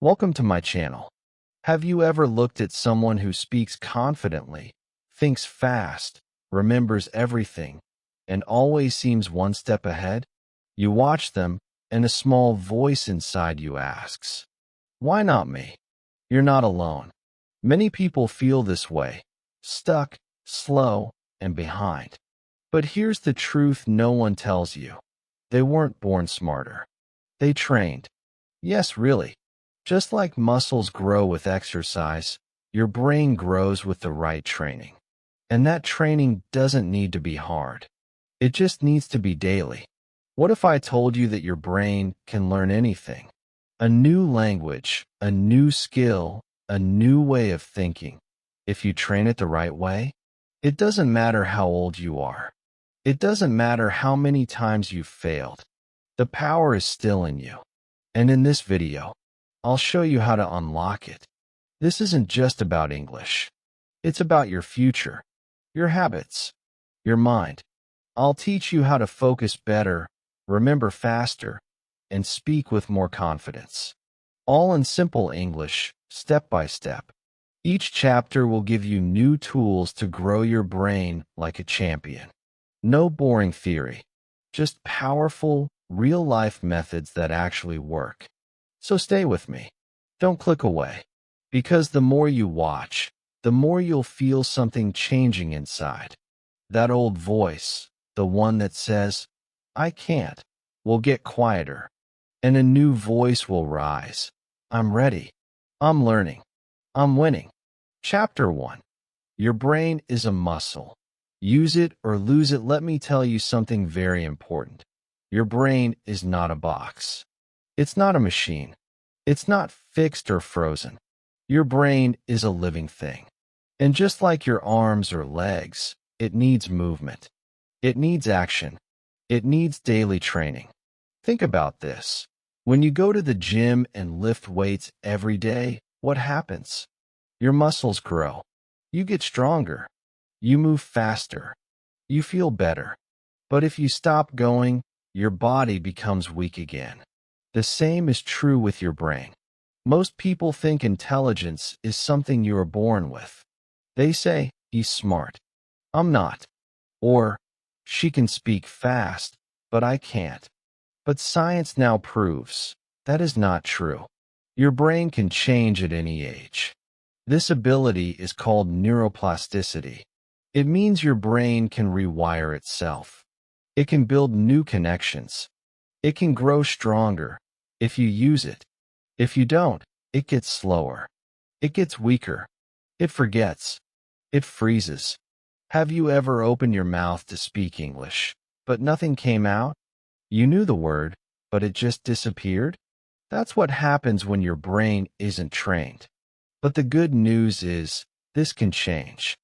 Welcome to my channel. Have you ever looked at someone who speaks confidently, thinks fast, remembers everything, and always seems one step ahead? You watch them, and a small voice inside you asks, "Why not me?" You're not alone. Many people feel this way, stuck, slow, and behind. But here's the truth no one tells you. They weren't born smarter. They trained. Yes, really. Just like muscles grow with exercise, your brain grows with the right training. And that training doesn't need to be hard. It just needs to be daily. What if I told you that your brain can learn anything? A new language, a new skill, a new way of thinking. If you train it the right way, it doesn't matter how old you are. It doesn't matter how many times you've failed. The power is still in you. And in this video, I'll show you how to unlock it. This isn't just about English. It's about your future, your habits, your mind. I'll teach you how to focus better, remember faster, and speak with more confidence. All in simple English, step by step. Each chapter will give you new tools to grow your brain like a champion. No boring theory, just powerful, real-life methods that actually work. So stay with me. Don't click away. Because the more you watch, the more you'll feel something changing inside. That old voice, the one that says, "I can't," will get quieter. And a new voice will rise. "I'm ready. I'm learning. I'm winning." Chapter 1. Your brain is a muscle. Use it or lose it. Let me tell you something very important. Your brain is not a box. It's not a machine. It's not fixed or frozen. Your brain is a living thing. And just like your arms or legs, it needs movement. It needs action. It needs daily training. Think about this. When you go to the gym and lift weights every day, what happens? Your muscles grow. You get stronger. You move faster. You feel better. But if you stop going, your body becomes weak again. The same is true with your brain. Most people think intelligence is something you are born with. They say, "He's smart. I'm not." Or, "She can speak fast, but I can't." But science now proves that is not true. Your brain can change at any age. This ability is called neuroplasticity. It means your brain can rewire itself. It can build new connections. It can grow stronger if you use it. If you don't, it gets slower. It gets weaker. It forgets. It freezes. Have you ever opened your mouth to speak English, but nothing came out? You knew the word, but it just disappeared? That's what happens when your brain isn't trained. But the good news is, this can change.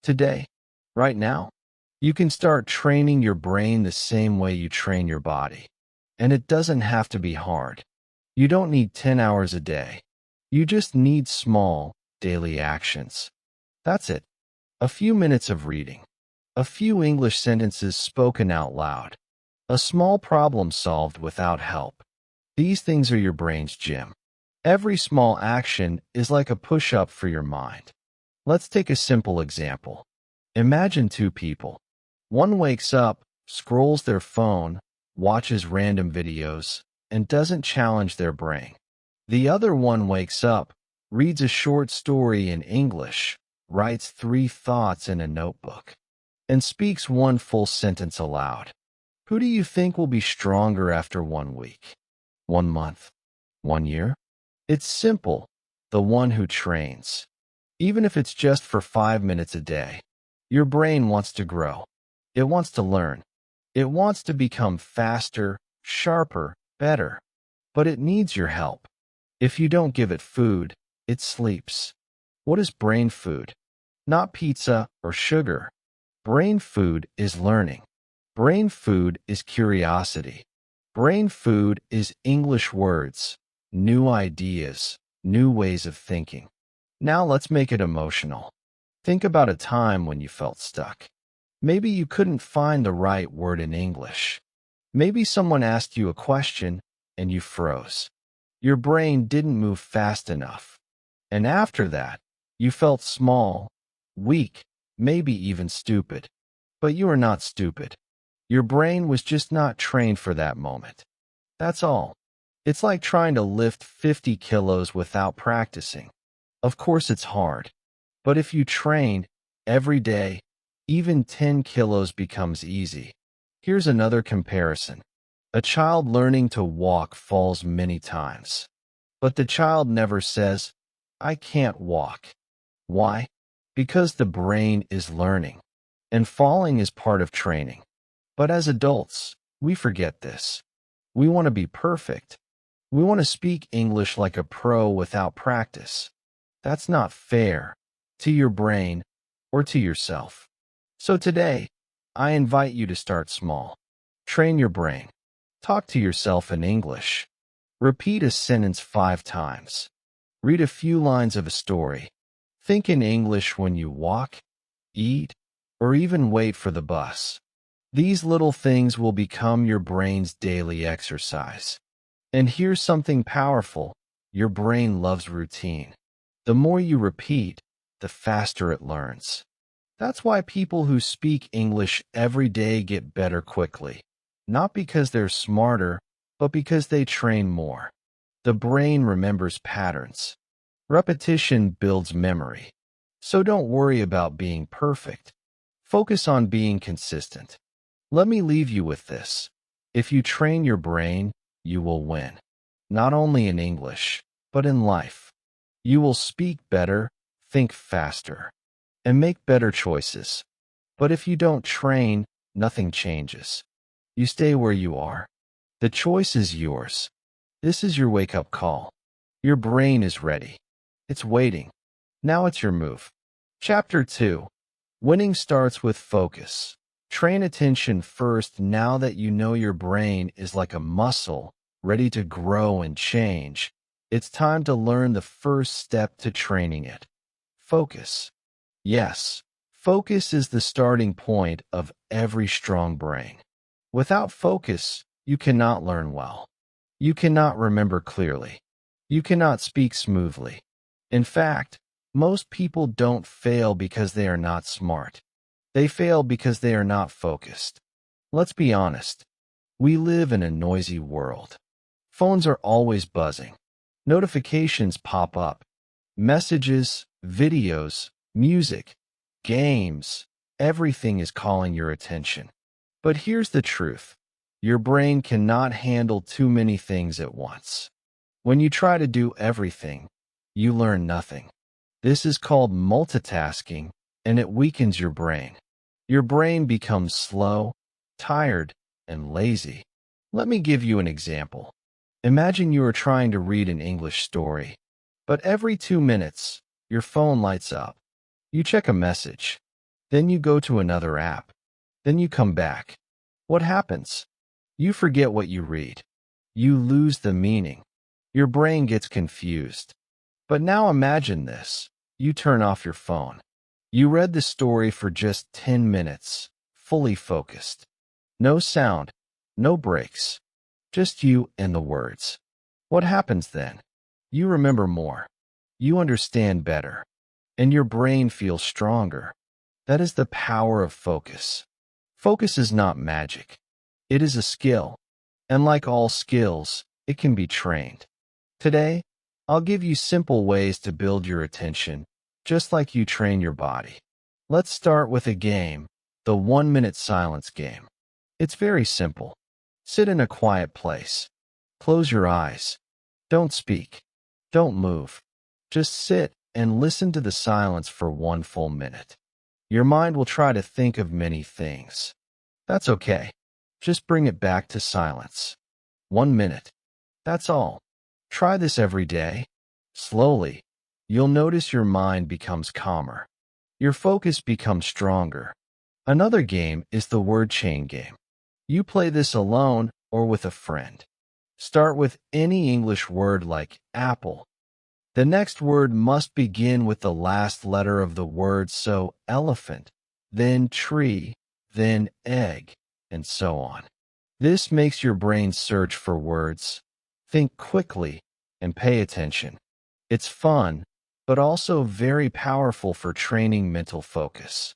Today, right now, you can start training your brain the same way you train your body. And it doesn't have to be hard. You don't need 10 hours a day. You just need small, daily actions. That's it. A few minutes of reading. A few English sentences spoken out loud. A small problem solved without help. These things are your brain's gym. Every small action is like a push-up for your mind. Let's take a simple example. Imagine two people. One wakes up, scrolls their phone, watches random videos, and doesn't challenge their brain. The other one wakes up, reads a short story in English, writes 3 thoughts in a notebook, and speaks 1 full sentence aloud. Who do you think will be stronger after 1 week? 1 month? 1 year? It's simple. The one who trains. Even if it's just for 5 minutes a day. Your brain wants to grow. It wants to learn. It wants to become faster, sharper, better. But it needs your help. If you don't give it food, it sleeps. What is brain food? Not pizza or sugar. Brain food is learning. Brain food is curiosity. Brain food is English words, new ideas, new ways of thinking. Now let's make it emotional. Think about a time when you felt stuck. Maybe you couldn't find the right word in English. Maybe someone asked you a question and you froze. Your brain didn't move fast enough. And after that, you felt small, weak, maybe even stupid. But you are not stupid. Your brain was just not trained for that moment. That's all. It's like trying to lift 50 kilos without practicing. Of course it's hard. But if you train every day, even 10 kilos becomes easy. Here's another comparison. A child learning to walk falls many times. But the child never says, "I can't walk." Why? Because the brain is learning. And falling is part of training. But as adults, we forget this. We want to be perfect. We want to speak English like a pro without practice. That's not fair to your brain or to yourself. So today, I invite you to start small. Train your brain. Talk to yourself in English. Repeat a sentence 5 times. Read a few lines of a story. Think in English when you walk, eat, or even wait for the bus. These little things will become your brain's daily exercise. And here's something powerful. Your brain loves routine. The more you repeat, the faster it learns. That's why people who speak English every day get better quickly. Not because they're smarter, but because they train more. The brain remembers patterns. Repetition builds memory. So don't worry about being perfect. Focus on being consistent. Let me leave you with this. If you train your brain, you will win. Not only in English, but in life. You will speak better, think faster, and make better choices. But if you don't train, nothing changes. You stay where you are. The choice is yours. This is your wake-up call. Your brain is ready. It's waiting. Now it's your move. Chapter 2. Winning starts with focus. Train attention first now that you know your brain is like a muscle, ready to grow and change. It's time to learn the first step to training it. Focus. Yes, focus is the starting point of every strong brain. Without focus, you cannot learn well. You cannot remember clearly. You cannot speak smoothly. In fact, most people don't fail because they are not smart. They fail because they are not focused. Let's be honest. We live in a noisy world. Phones are always buzzing. Notifications pop up. Messages, videos, music, games, everything is calling your attention. But here's the truth. Your brain cannot handle too many things at once. When you try to do everything, you learn nothing. This is called multitasking, and it weakens your brain. Your brain becomes slow, tired, and lazy. Let me give you an example. Imagine you are trying to read an English story, but every 2 minutes, your phone lights up. You check a message. Then you go to another app. Then you come back. What happens? You forget what you read. You lose the meaning. Your brain gets confused. But now imagine this. You turn off your phone. You read the story for just 10 minutes, fully focused. No sound, no breaks. Just you and the words. What happens then? You remember more. You understand better. And your brain feels stronger. That is the power of focus. Focus is not magic. It is a skill. And like all skills, it can be trained. Today, I'll give you simple ways to build your attention, just like you train your body. Let's start with a game, the 1-minute silence game. It's very simple. Sit in a quiet place. Close your eyes. Don't speak. Don't move. Just sit and listen to the silence for 1 full minute. Your mind will try to think of many things. That's okay. Just bring it back to silence. 1 minute. That's all. Try this every day. Slowly, you'll notice your mind becomes calmer. Your focus becomes stronger. Another game is the word chain game. You play this alone or with a friend. Start with any English word like apple. The next word must begin with the last letter of the word, so elephant, then tree, then egg, and so on. This makes your brain search for words, think quickly, and pay attention. It's fun, but also very powerful for training mental focus.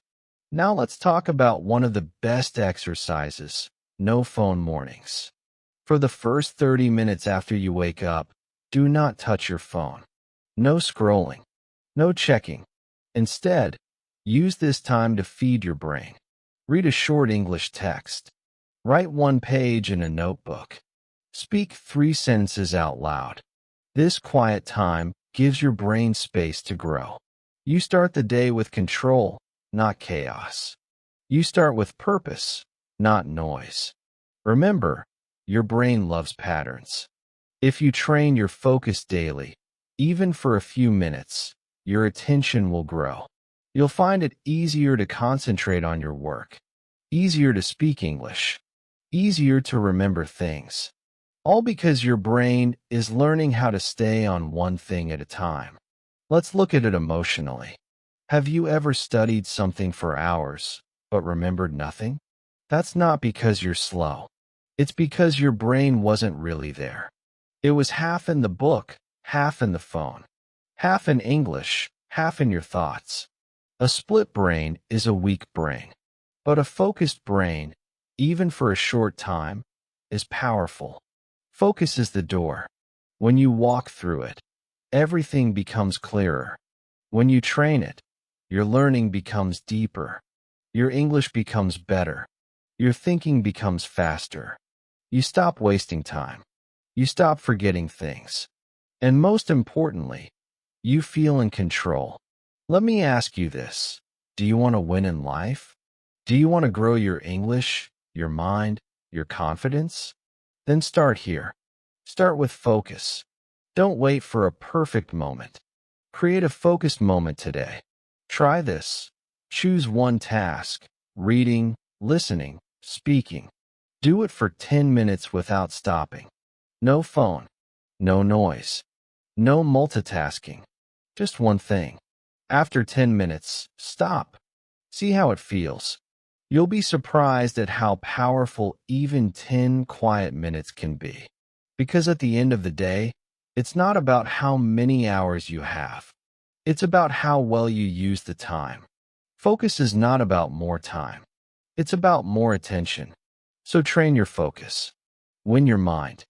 Now let's talk about one of the best exercises, no phone mornings. For the first 30 minutes after you wake up, do not touch your phone. No scrolling, no checking. Instead, use this time to feed your brain. Read a short English text. Write one page in a notebook. Speak 3 sentences out loud. This quiet time gives your brain space to grow. You start the day with control, not chaos. You start with purpose, not noise. Remember, your brain loves patterns. If you train your focus daily, even for a few minutes, your attention will grow. You'll find it easier to concentrate on your work, easier to speak English, easier to remember things. All because your brain is learning how to stay on one thing at a time. Let's look at it emotionally. Have you ever studied something for hours, but remembered nothing? That's not because you're slow. It's because your brain wasn't really there. It was half in the book, half in the phone, half in English, half in your thoughts. A split brain is a weak brain, but a focused brain, even for a short time, is powerful. Focus is the door. When you walk through it, everything becomes clearer. When you train it, your learning becomes deeper. Your English becomes better. Your thinking becomes faster. You stop wasting time. You stop forgetting things. And most importantly, you feel in control. Let me ask you this. Do you want to win in life? Do you want to grow your English, your mind, your confidence? Then start here. Start with focus. Don't wait for a perfect moment. Create a focused moment today. Try this. Choose one task: reading, listening, speaking. Do it for 10 minutes without stopping. No phone, no noise, no multitasking. Just one thing. After 10 minutes, stop. See how it feels. You'll be surprised at how powerful even 10 quiet minutes can be. Because at the end of the day, it's not about how many hours you have. It's about how well you use the time. Focus is not about more time. It's about more attention. So train your focus. Win your mind.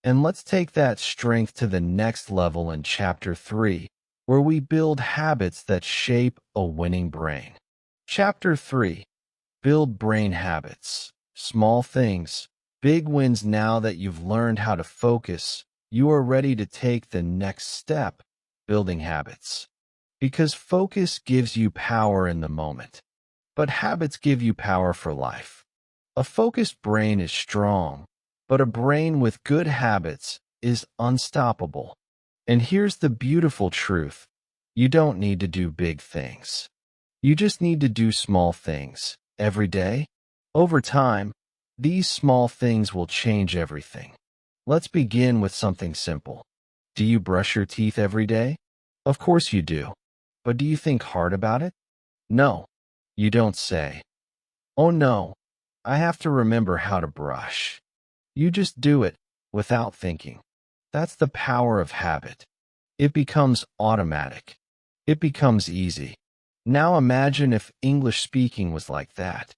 And let's take that strength to the next level in Chapter 3, where we build habits that shape a winning brain. Chapter 3. Build brain habits. Small things, big wins. Now that you've learned how to focus, you are ready to take the next step, building habits. Because focus gives you power in the moment, but habits give you power for life. A focused brain is strong, but a brain with good habits is unstoppable. And here's the beautiful truth. You don't need to do big things. You just need to do small things every day. Over time, these small things will change everything. Let's begin with something simple. Do you brush your teeth every day? Of course you do. But do you think hard about it? No. You don't say, "Oh no, I have to remember how to brush." You just do it without thinking. That's the power of habit. It becomes automatic. It becomes easy. Now imagine if English speaking was like that.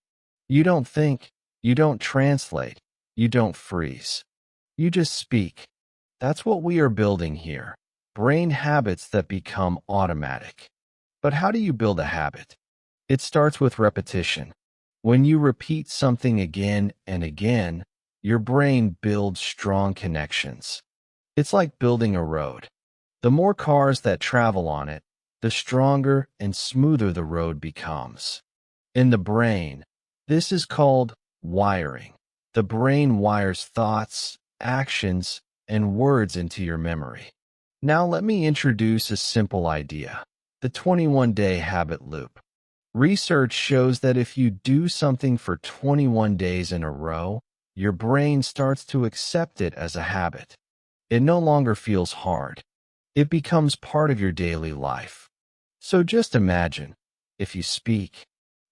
You don't think, you don't translate, you don't freeze. You just speak. That's what we are building here. Brain habits that become automatic. But how do you build a habit? It starts with repetition. When you repeat something again and again, your brain builds strong connections. It's like building a road. The more cars that travel on it, the stronger and smoother the road becomes. In the brain, this is called wiring. The brain wires thoughts, actions, and words into your memory. Now let me introduce a simple idea: the 21-day habit loop. Research shows that if you do something for 21 days in a row, your brain starts to accept it as a habit. It no longer feels hard. It becomes part of your daily life. So just imagine, if you speak,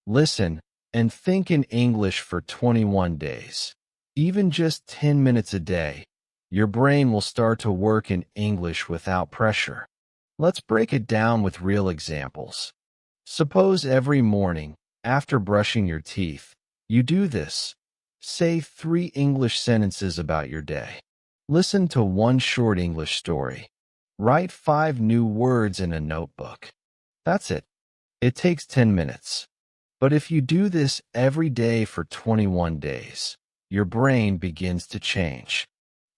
listen, and think in English for 21 days, even just 10 minutes a day, your brain will start to work in English without pressure. Let's break it down with real examples. Suppose every morning, after brushing your teeth, you do this. Say 3 English sentences about your day. Listen to 1 short English story. Write 5 new words in a notebook. That's it. It takes 10 minutes. But if you do this every day for 21 days, your brain begins to change.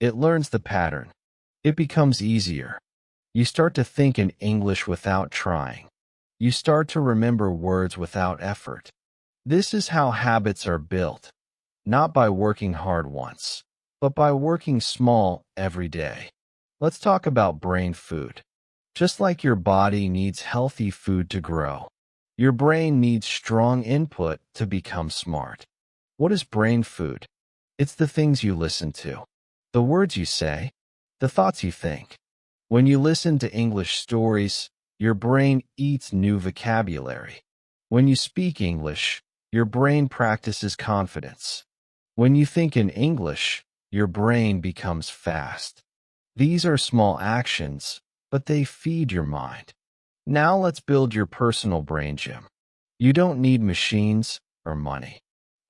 It learns the pattern. It becomes easier. You start to think in English without trying. You start to remember words without effort. This is how habits are built, not by working hard once, but by working small every day. Let's talk about brain food. Just like your body needs healthy food to grow, your brain needs strong input to become smart. What is brain food? It's the things you listen to, the words you say, the thoughts you think. When you listen to English stories, your brain eats new vocabulary. When you speak English, your brain practices confidence. When you think in English, your brain becomes fast. These are small actions, but they feed your mind. Now let's build your personal brain gym. You don't need machines or money.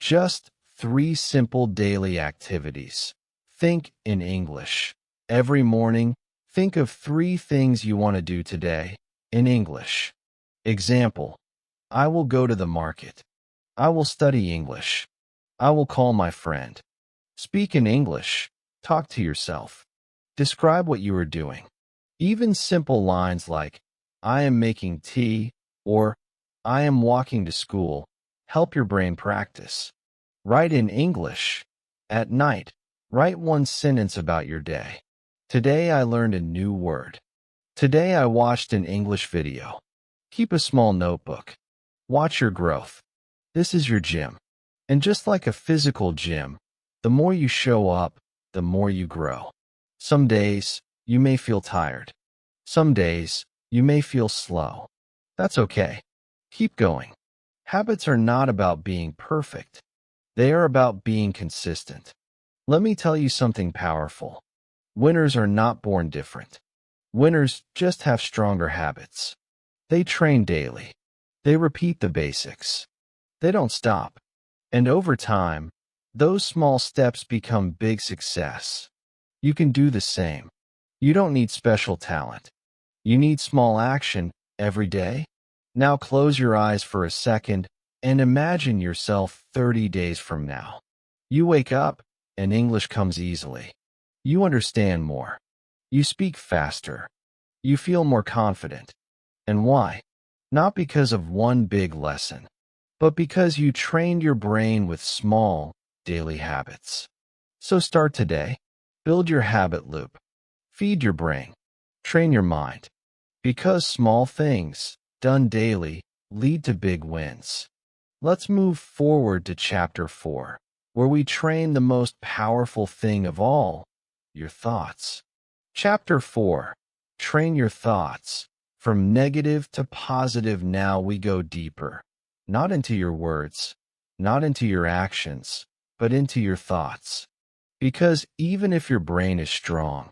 Just 3 simple daily activities. Think in English. Every morning, think of 3 things you want to do today in English. Example: I will go to the market. I will study English. I will call my friend. Speak in English. Talk to yourself. Describe what you are doing. Even simple lines like, I am making tea, or I am walking to school, help your brain practice. Write in English. At night, write 1 sentence about your day. Today I learned a new word. Today I watched an English video. Keep a small notebook. Watch your growth. This is your gym. And just like a physical gym, the more you show up, the more you grow. Some days, you may feel tired. Some days, you may feel slow. That's okay. Keep going. Habits are not about being perfect. They are about being consistent. Let me tell you something powerful. Winners are not born different. Winners just have stronger habits. They train daily. They repeat the basics. They don't stop. And over time, those small steps become big success. You can do the same. You don't need special talent. You need small action every day. Now close your eyes for a second and imagine yourself 30 days from now. You wake up and English comes easily. You understand more. You speak faster. You feel more confident. And why? Not because of one big lesson, but because you trained your brain with small, daily habits. So start today. Build your habit loop. Feed your brain. Train your mind. Because small things, done daily, lead to big wins. Let's move forward to Chapter 4, where we train the most powerful thing of all, your thoughts. Chapter 4. Train your thoughts. From negative to positive, now we go deeper. Not into your words, not into your actions, but into your thoughts. Because even if your brain is strong,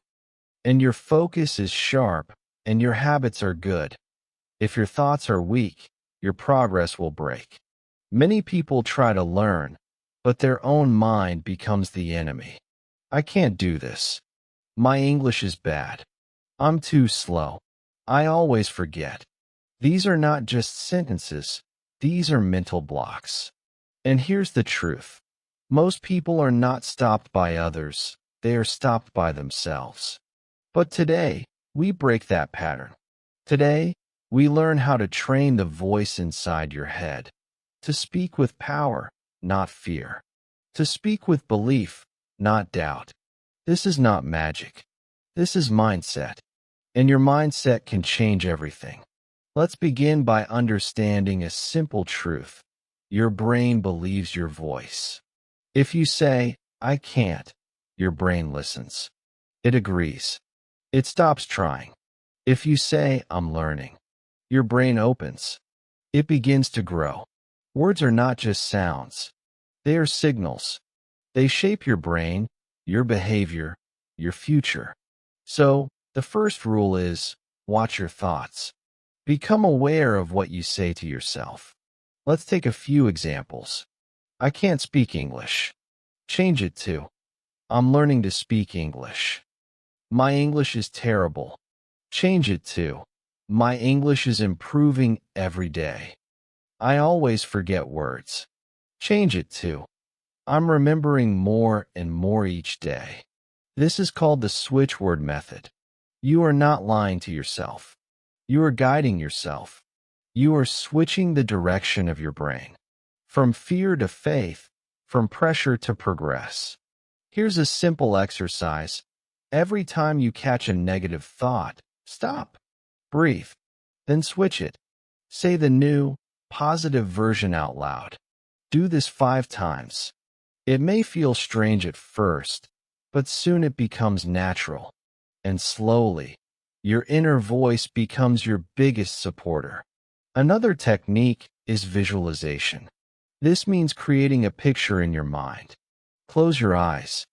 and your focus is sharp, and your habits are good, if your thoughts are weak, your progress will break. Many people try to learn, but their own mind becomes the enemy. I can't do this. My English is bad. I'm too slow. I always forget. These are not just sentences. These are mental blocks. And here's the truth. Most people are not stopped by others. They are stopped by themselves. But today, we break that pattern. Today, we learn how to train the voice inside your head. To speak with power, not fear. To speak with belief, not doubt. This is not magic. This is mindset. And your mindset can change everything. Let's begin by understanding a simple truth. Your brain believes your voice. If you say, I can't, your brain listens. It agrees. It stops trying. If you say, I'm learning, your brain opens. It begins to grow. Words are not just sounds. They are signals. They shape your brain, your behavior, your future. So, the first rule is watch your thoughts. Become aware of what you say to yourself. Let's take a few examples. I can't speak English. Change it to, I'm learning to speak English. My English is terrible. Change it to, my English is improving every day. I always forget words. Change it to, I'm remembering more and more each day. This is called the switch word method. You are not lying to yourself. You are guiding yourself. You are switching the direction of your brain. From fear to faith, from pressure to progress. Here's a simple exercise. Every time you catch a negative thought, stop, breathe, then switch it. Say the new, positive version out loud. Do this 5 times. It may feel strange at first, but soon it becomes natural. And slowly, your inner voice becomes your biggest supporter. Another technique is visualization. This means creating a picture in your mind. Close your eyes.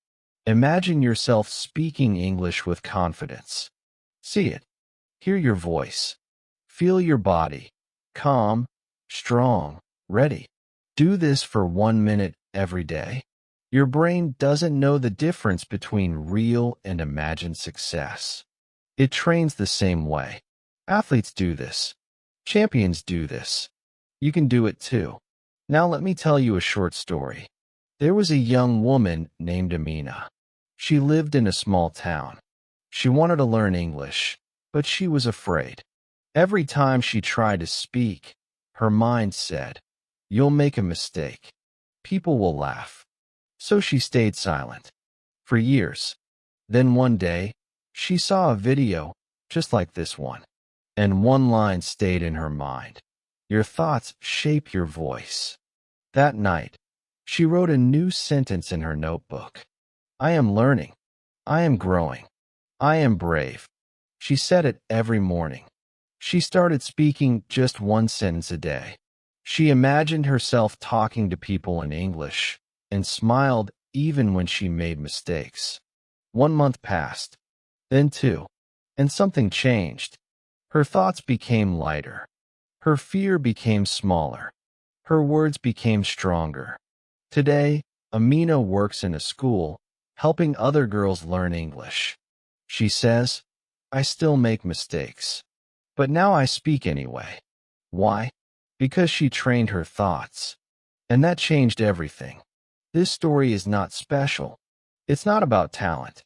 Imagine yourself speaking English with confidence. See it. Hear your voice. Feel your body. Calm, strong, ready. Do this for 1 minute every day. Your brain doesn't know the difference between real and imagined success. It trains the same way. Athletes do this. Champions do this. You can do it too. Now let me tell you a short story. There was a young woman named Amina. She lived in a small town. She wanted to learn English, but she was afraid. Every time she tried to speak, her mind said, "You'll make a mistake. People will laugh." So she stayed silent for years. Then one day, she saw a video just like this one, and one line stayed in her mind. Your thoughts shape your voice. That night, she wrote a new sentence in her notebook. I am learning. I am growing. I am brave. She said it every morning. She started speaking just one sentence a day. She imagined herself talking to people in English and smiled even when she made mistakes. 1 month passed, then 2, and something changed. Her thoughts became lighter. Her fear became smaller. Her words became stronger. Today, Amina works in a school, helping other girls learn English. She says, I still make mistakes, but now I speak anyway. Why? Because she trained her thoughts. And that changed everything. This story is not special. It's not about talent.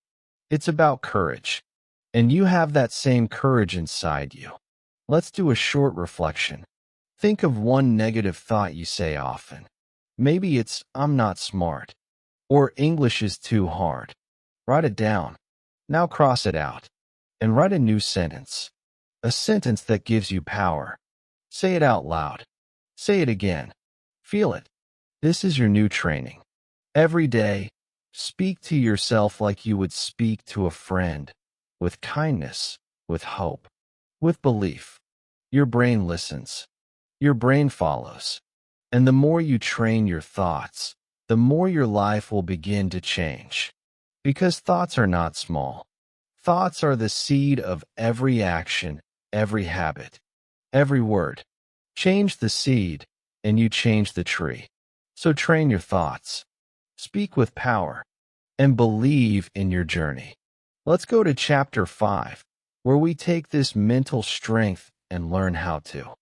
It's about courage. And you have that same courage inside you. Let's do a short reflection. Think of one negative thought you say often. Maybe it's, I'm not smart, or English is too hard. Write it down. Now cross it out, and write a new sentence. A sentence that gives you power. Say it out loud. Say it again. Feel it. This is your new training. Every day, speak to yourself like you would speak to a friend, with kindness, with hope, with belief. Your brain listens. Your brain follows. And the more you train your thoughts, the more your life will begin to change. Because thoughts are not small. Thoughts are the seed of every action, every habit, every word. Change the seed, and you change the tree. So train your thoughts. Speak with power, and believe in your journey. Let's go to chapter 5, where we take this mental strength and learn how to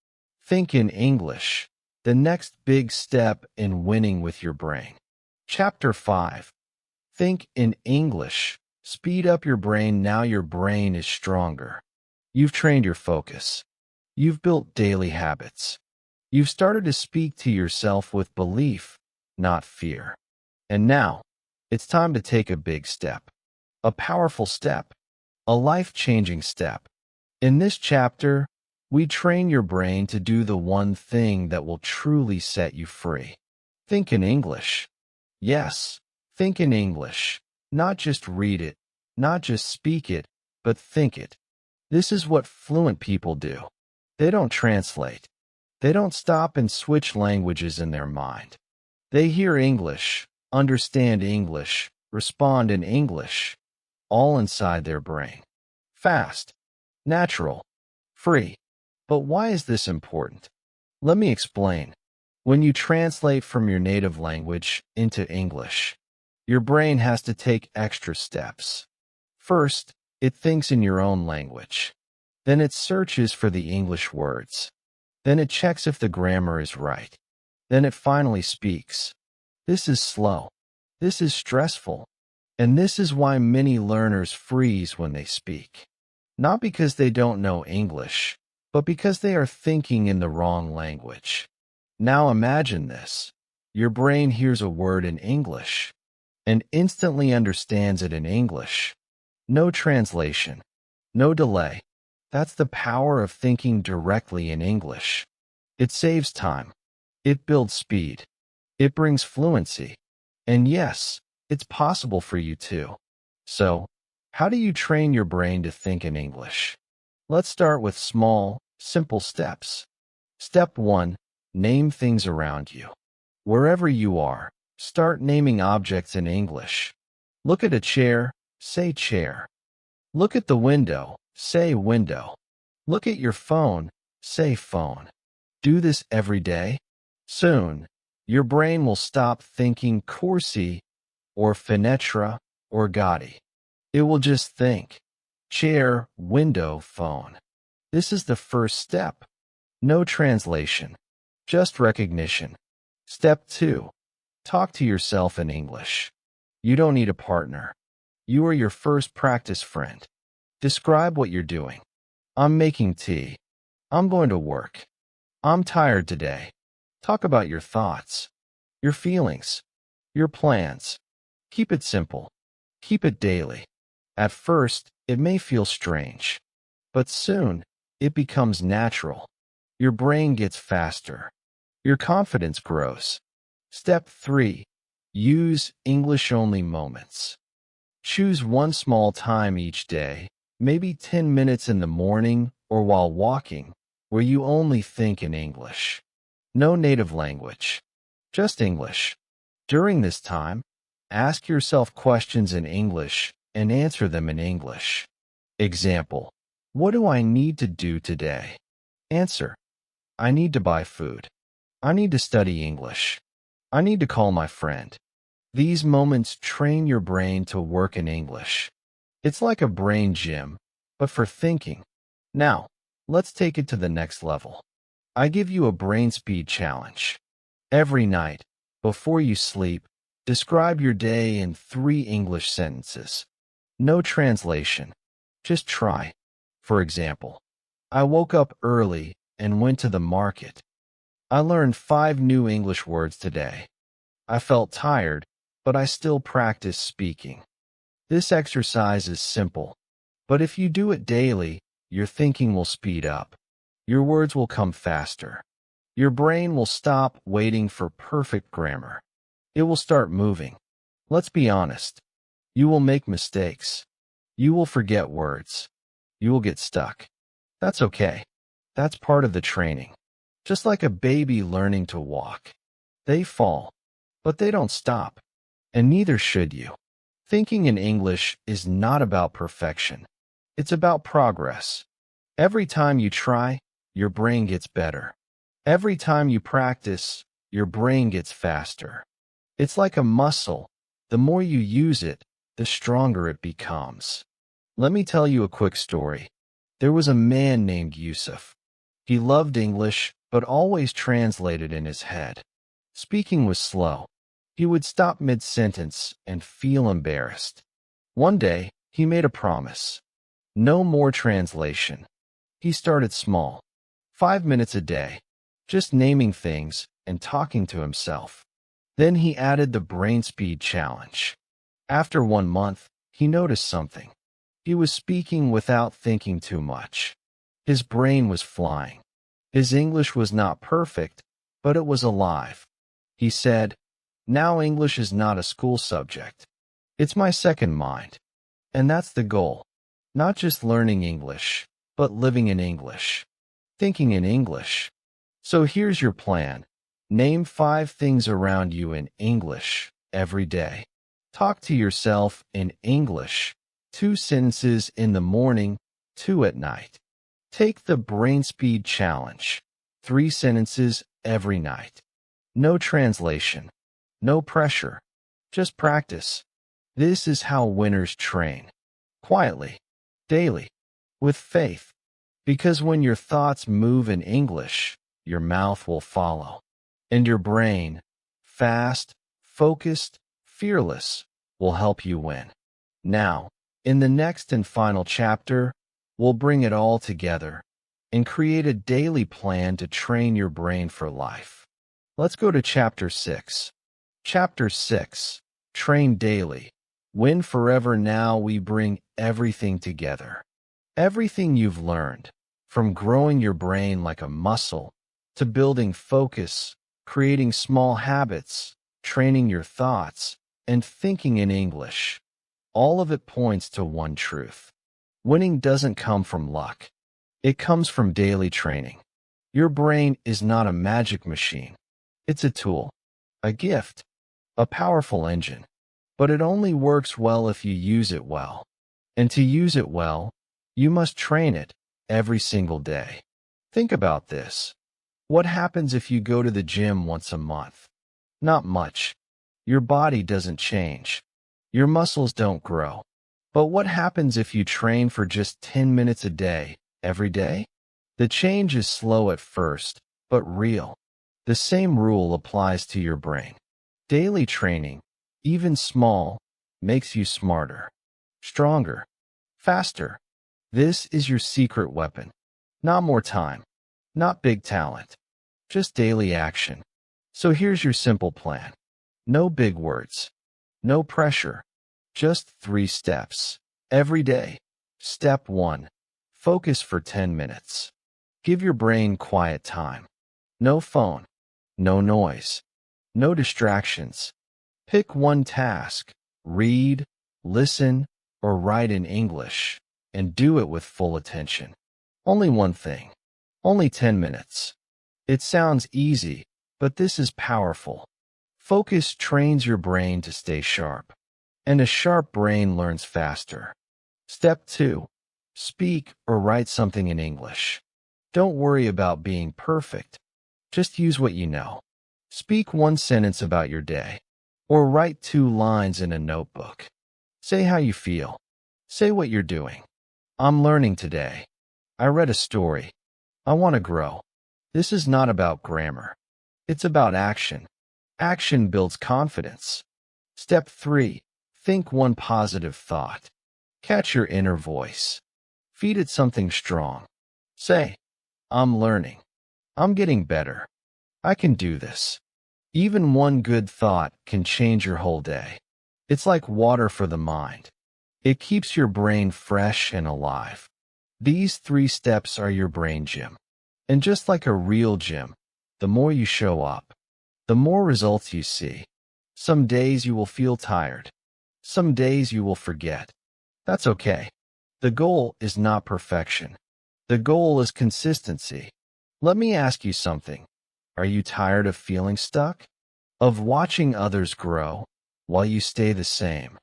think in English, the next big step in winning with your brain. Chapter 5. Think in English. Speed up your brain. Now your brain is stronger. You've trained your focus. You've built daily habits. You've started to speak to yourself with belief, not fear. And now, it's time to take a big step. A powerful step. A life-changing step. In this chapter, we train your brain to do the one thing that will truly set you free. Think in English. Yes, think in English. Not just read it, not just speak it, but think it. This is what fluent people do. They don't translate. They don't stop and switch languages in their mind. They hear English, understand English, respond in English, all inside their brain. Fast, natural, free. But why is this important? Let me explain. When you translate from your native language into English, your brain has to take extra steps. First, it thinks in your own language. Then it searches for the English words. Then it checks if the grammar is right. Then it finally speaks. This is slow. This is stressful. And this is why many learners freeze when they speak. Not because they don't know English, but because they are thinking in the wrong language. Now imagine this. Your brain hears a word in English and instantly understands it in English. No translation, no delay. That's the power of thinking directly in English. It saves time. It builds speed. It brings fluency. And yes, it's possible for you too. So, how do you train your brain to think in English? Let's start with small, simple steps. Step 1. Name things around you. Wherever you are, start naming objects in English. Look at a chair, say chair. Look at the window, say window. Look at your phone, say phone. Do this every day. Soon, your brain will stop thinking corsi or fenetra or gatti. It will just think chair, window, phone. This is the first step. No translation, just recognition. Step 2. Talk to yourself in English. You don't need a partner. You are your first practice friend. Describe what you're doing. I'm making tea. I'm going to work. I'm tired today. Talk about your thoughts, your feelings, your plans. Keep it simple. Keep it daily. At first, it may feel strange, but soon, it becomes natural. Your brain gets faster. Your confidence grows. Step 3. Use English-only moments. Choose one small time each day, maybe 10 minutes in the morning or while walking, where you only think in English. No native language, just English. During this time, ask yourself questions in English and answer them in English. Example: what do I need to do today? Answer: I need to buy food. I need to study English. I need to call my friend. These moments train your brain to work in English. It's like a brain gym, but for thinking. Now, let's take it to the next level. I give you a brain speed challenge. Every night, before you sleep, describe your day in 3 English sentences. No translation. Just try. For example, I woke up early and went to the market. I learned 5 new English words today. I felt tired, but I still practice speaking. This exercise is simple, but if you do it daily, your thinking will speed up. Your words will come faster. Your brain will stop waiting for perfect grammar. It will start moving. Let's be honest. You will make mistakes. You will forget words. You will get stuck. That's okay. That's part of the training. Just like a baby learning to walk. They fall, but they don't stop. And neither should you. Thinking in English is not about perfection. It's about progress. Every time you try, your brain gets better. Every time you practice, your brain gets faster. It's like a muscle. The more you use it, the stronger it becomes. Let me tell you a quick story. There was a man named Yusuf. He loved English, but always translated in his head. Speaking was slow. He would stop mid-sentence and feel embarrassed. One day, he made a promise. No more translation. He started small. 5 minutes a day. Just naming things and talking to himself. Then he added the brain speed challenge. After 1 month, he noticed something. He was speaking without thinking too much. His brain was flying. His English was not perfect, but it was alive. He said, "Now English is not a school subject. It's my second mind." And that's the goal. Not just learning English, but living in English. Thinking in English. So here's your plan. Name 5 things around you in English every day. Talk to yourself in English 2 sentences in the morning, 2 at night. Take the brain speed challenge. 3 sentences every night. No translation. No pressure. Just practice. This is how winners train. Quietly. Daily. With faith. Because when your thoughts move in English, your mouth will follow. And your brain, fast, focused, fearless, will help you win. Now, in the next and final chapter, we'll bring it all together and create a daily plan to train your brain for life. Let's go to Chapter 6. Chapter 6. Train daily. Win forever. Now we bring everything together. Everything you've learned, from growing your brain like a muscle, to building focus, creating small habits, training your thoughts, and thinking in English. All of it points to one truth. Winning doesn't come from luck. It comes from daily training. Your brain is not a magic machine. It's a tool, a gift, a powerful engine. But it only works well if you use it well. And to use it well, you must train it every single day. Think about this. What happens if you go to the gym once a month? Not much. Your body doesn't change. Your muscles don't grow. But what happens if you train for just 10 minutes a day, every day? The change is slow at first, but real. The same rule applies to your brain. Daily training, even small, makes you smarter, stronger, faster. This is your secret weapon. Not more time, not big talent, just daily action. So here's your simple plan. No big words, no pressure, just 3 steps. Every day. Step 1. Focus for 10 minutes. Give your brain quiet time. No phone, no noise, no distractions. Pick one task, read, listen, or write in English, and do it with full attention. Only one thing. Only 10 minutes. It sounds easy, but this is powerful. Focus trains your brain to stay sharp, and a sharp brain learns faster. Step 2. Speak or write something in English. Don't worry about being perfect. Just use what you know. Speak 1 sentence about your day. Or write 2 lines in a notebook. Say how you feel. Say what you're doing. I'm learning today. I read a story. I want to grow. This is not about grammar. It's about action. Action builds confidence. Step 3. Think 1 positive thought. Catch your inner voice. Feed it something strong. Say, I'm learning. I'm getting better. I can do this. Even 1 good thought can change your whole day. It's like water for the mind. It keeps your brain fresh and alive. These 3 steps are your brain gym. And just like a real gym, the more you show up, the more results you see. Some days you will feel tired. Some days you will forget. That's okay. The goal is not perfection. The goal is consistency. Let me ask you something. Are you tired of feeling stuck? Of watching others grow while you stay the same?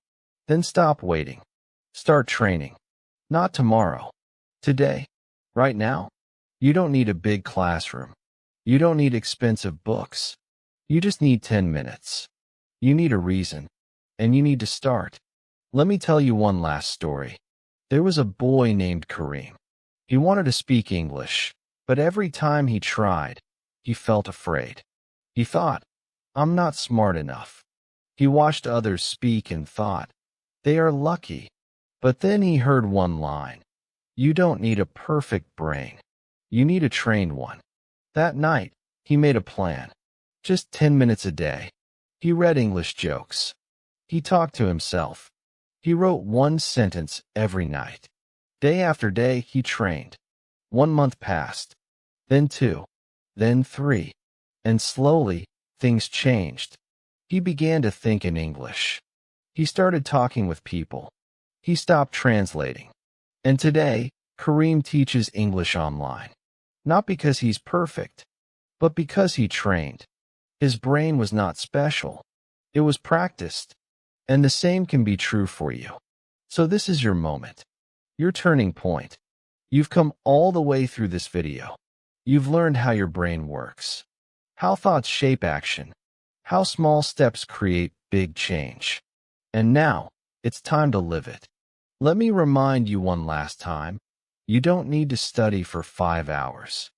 Then stop waiting. Start training. Not tomorrow. Today. Right now. You don't need a big classroom. You don't need expensive books. You just need 10 minutes. You need a reason. And you need to start. Let me tell you one last story. There was a boy named Kareem. He wanted to speak English, but every time he tried, he felt afraid. He thought, I'm not smart enough. He watched others speak and thought, they are lucky. But then he heard one line. You don't need a perfect brain. You need a trained one. That night, he made a plan. Just 10 minutes a day. He read English jokes. He talked to himself. He wrote 1 sentence every night. Day after day, he trained. 1 month passed. Then 2. Then 3. And slowly, things changed. He began to think in English. He started talking with people. He stopped translating. And today, Kareem teaches English online. Not because he's perfect, but because he trained. His brain was not special. It was practiced. And the same can be true for you. So this is your moment, your turning point. You've come all the way through this video. You've learned how your brain works, how thoughts shape action, how small steps create big change. And now, it's time to live it. Let me remind you one last time. You don't need to study for 5 hours.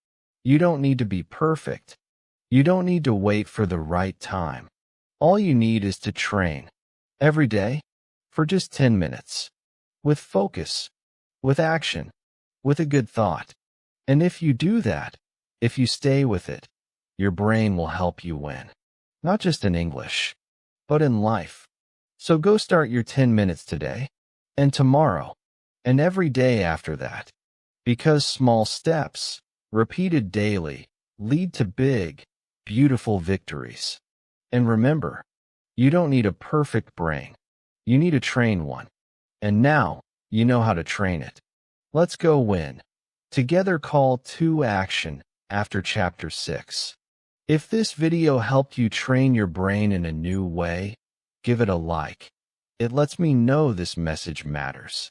You don't need to be perfect. You don't need to wait for the right time. All you need is to train every day for just 10 minutes with focus, with action, with a good thought. And if you do that, if you stay with it, your brain will help you win, not just in English, but in life. So go start your 10 minutes today and tomorrow and every day after that, because small steps, repeated daily, lead to big, beautiful victories. And remember, you don't need a perfect brain. You need a trained one. And now you know how to train it. Let's go win. Together call to action after Chapter 6. If this video helped you train your brain in a new way, give it a like. It lets me know this message matters.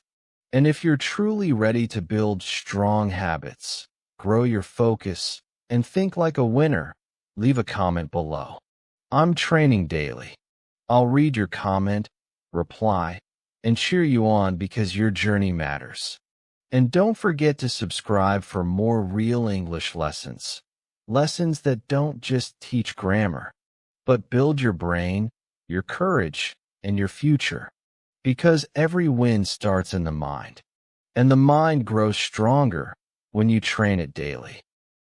And if you're truly ready to build strong habits, grow your focus, and think like a winner, leave a comment below. I'm training daily. I'll read your comment, reply, and cheer you on because your journey matters. And don't forget to subscribe for more real English lessons. Lessons that don't just teach grammar, but build your brain, your courage, and your future. Because every win starts in the mind, and the mind grows stronger when you train it daily.